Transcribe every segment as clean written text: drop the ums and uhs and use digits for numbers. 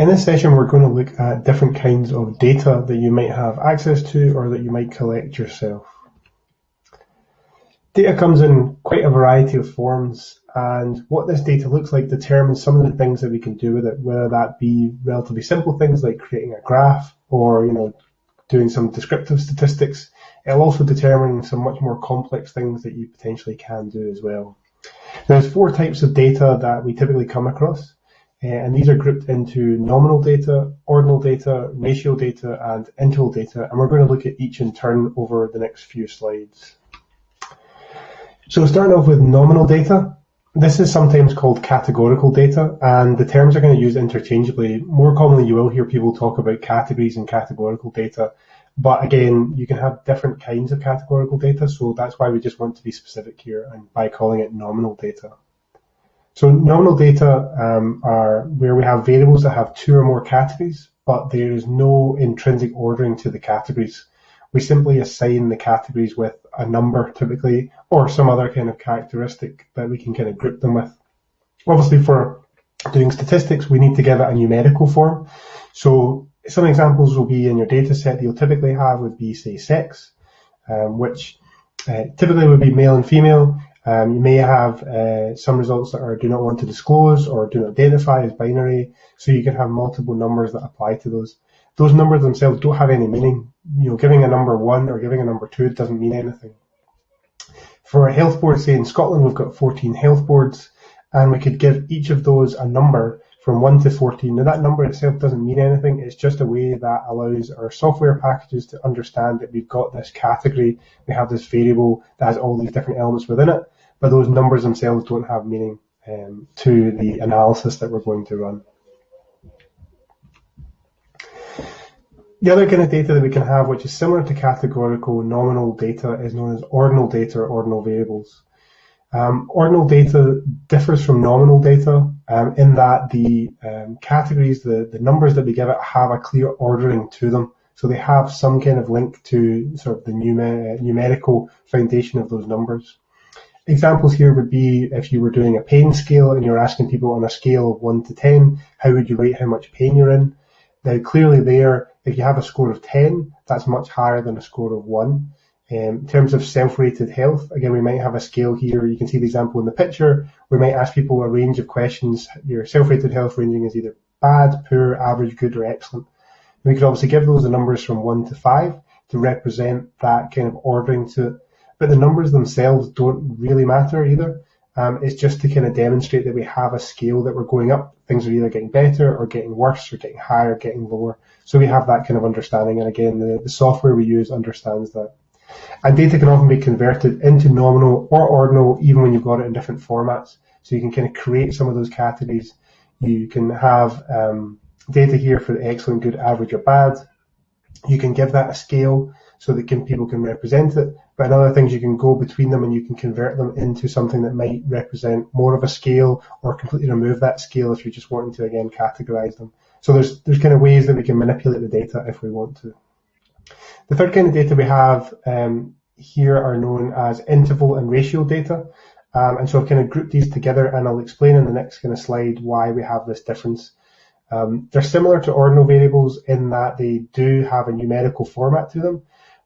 In this session, we're going to look at different kinds of data that you might have access to or that you might collect yourself. Data comes in quite a variety of forms, and what this data looks like determines some of the things that we can do with it, whether that be relatively simple things like creating a graph or doing some descriptive statistics. It'll also determine some much more complex things that you potentially can do as well. There's 4 types of data that we typically come across. And these are grouped into nominal data, ordinal data, ratio data, and interval data. And we're going to look at each in turn over the next few slides. So starting off with nominal data, this is sometimes called categorical data, and the terms are going to use interchangeably. More commonly, you will hear people talk about categories and categorical data. But again, you can have different kinds of categorical data, so that's why we just want to be specific here and by calling it nominal data. So nominal data are where we have variables that have 2 or more categories, but there is no intrinsic ordering to the categories. We simply assign the categories with a number typically, or some other kind of characteristic that we can kind of group them with. Obviously, for doing statistics, we need to give it a numerical form. So some examples will be in your data set that you'll typically have would be, say, sex, which typically would be male and female. You may have some results that are do not want to disclose or do not identify as binary, so you can have multiple numbers that apply to those. Those numbers themselves don't have any meaning. Giving a number 1 or giving a number 2 doesn't mean anything. For a health board, say in Scotland, we've got 14 health boards, and we could give each of those a number from 1 to 14. Now that number itself doesn't mean anything, it's just a way that allows our software packages to understand that we've got this category, we have this variable that has all these different elements within it, but those numbers themselves don't have meaning to the analysis that we're going to run. The other kind of data that we can have, which is similar to categorical nominal data, is known as ordinal data or ordinal variables. Ordinal data differs from nominal data in that the categories, the numbers that we give it, have a clear ordering to them. So they have some kind of link to sort of the numerical foundation of those numbers. Examples here would be if you were doing a pain scale and you're asking people on a scale of 1 to 10, how would you rate how much pain you're in? Now clearly there, if you have a score of 10, that's much higher than a score of 1. In terms of self-rated health, again, we might have a scale here. You can see the example in the picture. We might ask people a range of questions. Your self-rated health ranging is either bad, poor, average, good, or excellent. We could obviously give those the numbers from 1 to 5 to represent that kind of ordering to it. But the numbers themselves don't really matter either. It's just to kind of demonstrate that we have a scale that we're going up. Things are either getting better or getting worse or getting higher, getting lower. So we have that kind of understanding. And again, the software we use understands that. And data can often be converted into nominal or ordinal, even when you've got it in different formats. So you can kind of create some of those categories. You can have data here for excellent, good, average, or bad. You can give that a scale so that people can represent it. But in other things, you can go between them and you can convert them into something that might represent more of a scale or completely remove that scale if you're just wanting to, again, categorize them. So there's kind of ways that we can manipulate the data if we want to. The third kind of data we have here are known as interval and ratio data. And so I've kind of grouped these together, and I'll explain in the next kind of slide why we have this difference. They're similar to ordinal variables in that they do have a numerical format to them.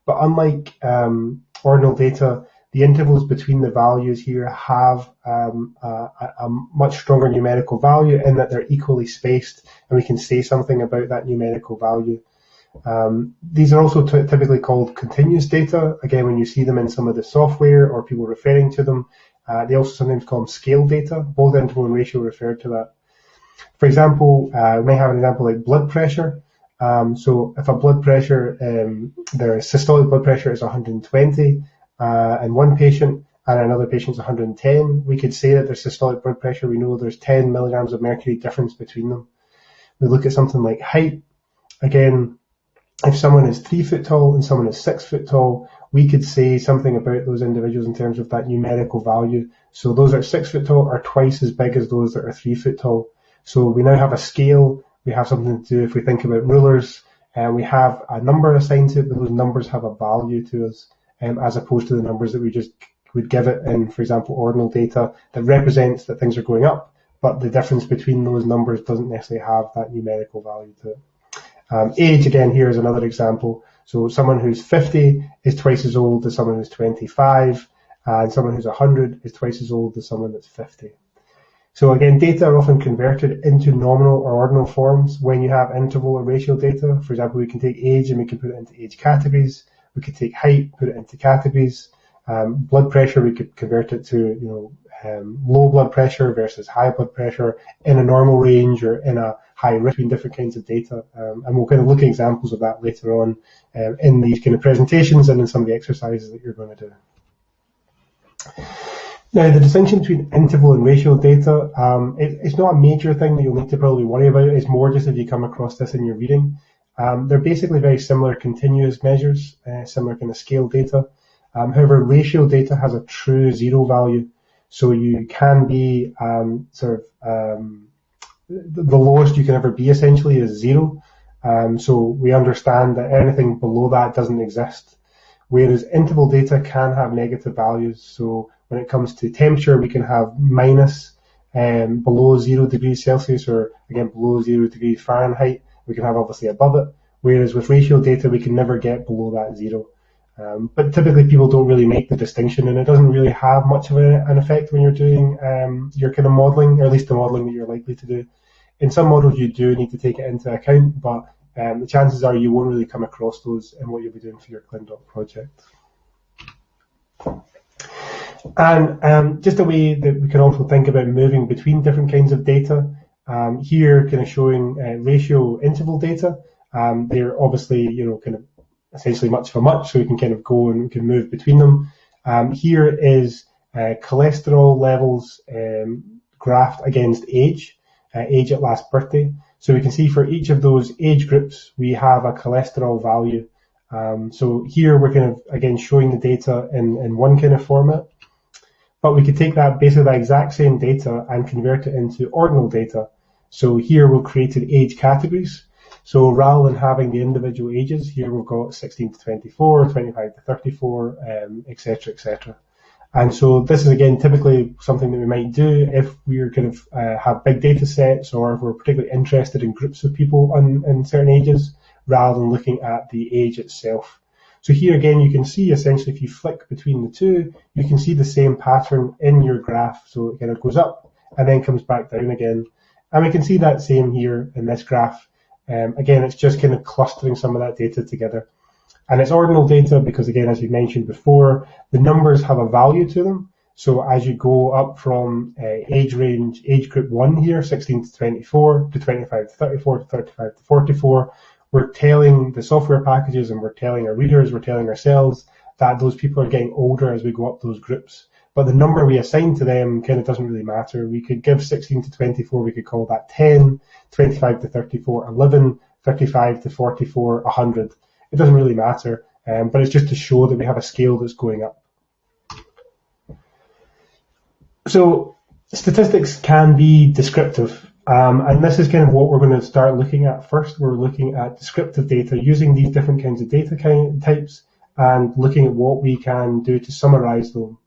But unlike ordinal data, the intervals between the values here have a much stronger numerical value in that they're equally spaced, and we can say something about that numerical value. These are also typically called continuous data. Again, when you see them in some of the software or people referring to them, they also sometimes call them scale data. Both interval and ratio refer to that. For example, we may have an example like blood pressure. So if a blood pressure, their systolic blood pressure is 120 in one patient and another patient's 110, we could say that their systolic blood pressure, we know there's 10 milligrams of mercury difference between them. We look at something like height. Again, if someone is 3 foot tall and someone is 6 foot tall, we could say something about those individuals in terms of that numerical value. So those that are 6 foot tall are twice as big as those that are 3 foot tall. So we now have a scale. We have something to do if we think about rulers, and we have a number assigned to it, but those numbers have a value to us, as opposed to the numbers that we just would give it in, for example, ordinal data that represents that things are going up, but the difference between those numbers doesn't necessarily have that numerical value to it. Age, again, here is another example. So someone who's 50 is twice as old as someone who's 25, and someone who's 100 is twice as old as someone that's 50. So again, data are often converted into nominal or ordinal forms when you have interval or ratio data. For example, we can take age and we can put it into age categories. We could take height, put it into categories. Blood pressure, we could convert it to, low blood pressure versus high blood pressure in a normal range or in a high risk between different kinds of data. And we'll kind of look at examples of that later on in these kind of presentations and in some of the exercises that you're going to do. Now, the distinction between interval and ratio data, it's not a major thing that you'll need to probably worry about. It's more just if you come across this in your reading. They're basically very similar continuous measures, similar kind of scale data. However, ratio data has a true zero value. So you can be the lowest you can ever be essentially is zero. So we understand that anything below that doesn't exist. Whereas interval data can have negative values. So when it comes to temperature, we can have minus below 0 degrees Celsius, or again below 0 degrees Fahrenheit. We can have obviously above it. Whereas with ratio data, we can never get below that zero. But typically people don't really make the distinction, and it doesn't really have much of an effect when you're doing your kind of modelling, or at least the modelling that you're likely to do. In some models you do need to take it into account, but the chances are you won't really come across those in what you'll be doing for your ClinDoc project. And just a way that we can also think about moving between different kinds of data. Here, kind of showing ratio interval data. They're obviously, kind of essentially much for much, so we can kind of go and we can move between them. Here is cholesterol levels graphed against age at last birthday. So we can see for each of those age groups, we have a cholesterol value. So here we're kind of, again, showing the data in one kind of format. But we could take that, basically that exact same data, and convert it into ordinal data. So here we've created age categories. So rather than having the individual ages, here we've got 16 to 24, 25 to 34, etc., etc. And so this is, again, typically something that we might do if we're kind of have big data sets, or if we're particularly interested in groups of people in certain ages, rather than looking at the age itself. So here again, you can see essentially if you flick between the two, you can see the same pattern in your graph. So it kind of goes up and then comes back down again. And we can see that same here in this graph. Again, it's just kind of clustering some of that data together. And it's ordinal data because, again, as we mentioned before, the numbers have a value to them. So as you go up from age group 1 here, 16 to 24, to 25 to 34, to 35 to 44, we're telling the software packages, and we're telling our readers, we're telling ourselves that those people are getting older as we go up those groups. But the number we assign to them kind of doesn't really matter. We could give 16 to 24, we could call that 10, 25 to 34, 11, 35 to 44, 100. It doesn't really matter, but it's just to show that we have a scale that's going up. So statistics can be descriptive. And this is kind of what we're going to start looking at first. We're looking at descriptive data using these different kinds of data types and looking at what we can do to summarize them.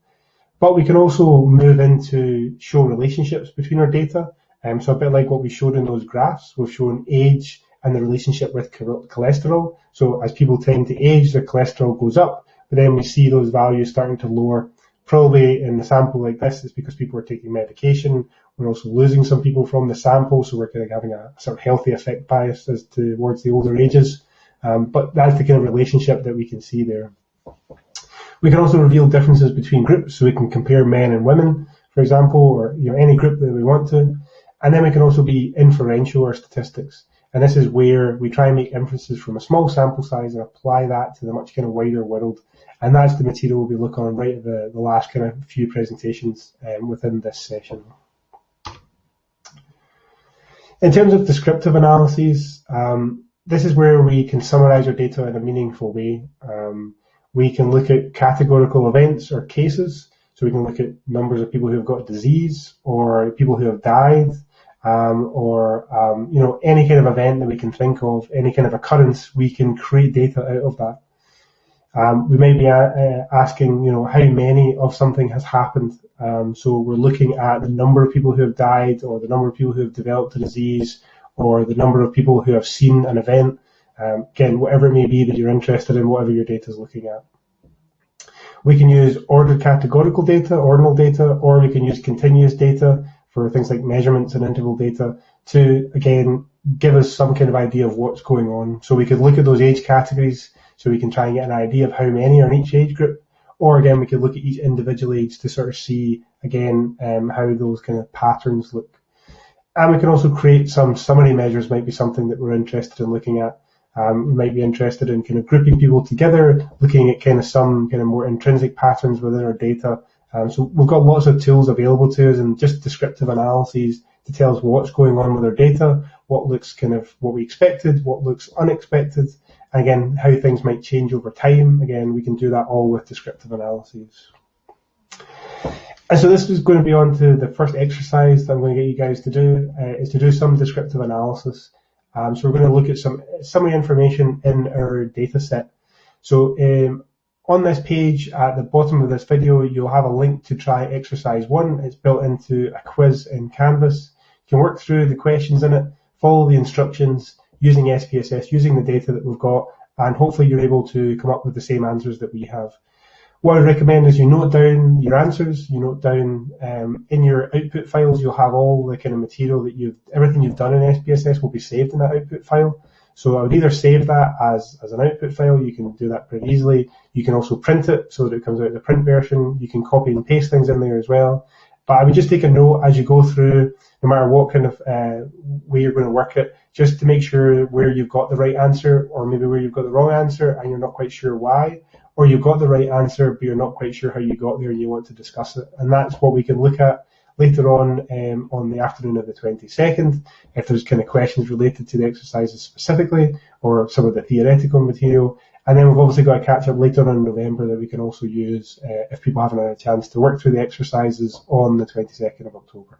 But we can also move into show relationships between our data. So a bit like what we showed in those graphs, we've shown age and the relationship with cholesterol. So as people tend to age, their cholesterol goes up, but then we see those values starting to lower. Probably in a sample like this, it's because people are taking medication. We're also losing some people from the sample, so we're kind of having a sort of healthy effect bias as towards the older ages. But that's the kind of relationship that we can see there. We can also reveal differences between groups, so we can compare men and women, for example, or any group that we want to. And then we can also be inferential or statistics. And this is where we try and make inferences from a small sample size and apply that to the much kind of wider world. And that's the material we'll be looking on right at the last kind of few presentations within this session. In terms of descriptive analyses, this is where we can summarize our data in a meaningful way. We can look at categorical events or cases. So we can look at numbers of people who have got disease, or people who have died, or any kind of event that we can think of, any kind of occurrence, we can create data out of that. We might be asking, how many of something has happened. So we're looking at the number of people who have died, or the number of people who have developed a disease, or the number of people who have seen an event. Again, whatever it may be that you're interested in, whatever your data is looking at. We can use ordered categorical data, ordinal data, or we can use continuous data for things like measurements and interval data to, again, give us some kind of idea of what's going on. So we could look at those age categories so we can try and get an idea of how many are in each age group. Or again, we could look at each individual age to sort of see, again, how those kind of patterns look. And we can also create some summary measures, might be something that we're interested in looking at. We might be interested in kind of grouping people together, looking at kind of some kind of more intrinsic patterns within our data. So we've got lots of tools available to us, and just descriptive analyses to tell us what's going on with our data, what looks kind of what we expected, what looks unexpected, and again, how things might change over time. Again, we can do that all with descriptive analyses. And so this is going to be on to the first exercise that I'm going to get you guys to do, is to do some descriptive analysis. So we're going to look at some summary information in our data set. So on this page at the bottom of this video, you'll have a link to try exercise 1. It's built into a quiz in Canvas. You can work through the questions in it, follow the instructions using SPSS, using the data that we've got, and hopefully you're able to come up with the same answers that we have. What I recommend is you note down your answers, you note down in your output files, you'll have all the kind of material that everything you've done in SPSS will be saved in that output file. So I would either save that as an output file, you can do that pretty easily. You can also print it so that it comes out the print version. You can copy and paste things in there as well. But I would just take a note as you go through, no matter what kind of way you're going to work it, just to make sure where you've got the right answer, or maybe where you've got the wrong answer and you're not quite sure why. Or you've got the right answer, but you're not quite sure how you got there and you want to discuss it. And that's what we can look at later on the afternoon of the 22nd, if there's kind of questions related to the exercises specifically, or some of the theoretical material. And then we've obviously got a catch up later on in November that we can also use if people haven't had a chance to work through the exercises on the 22nd of October.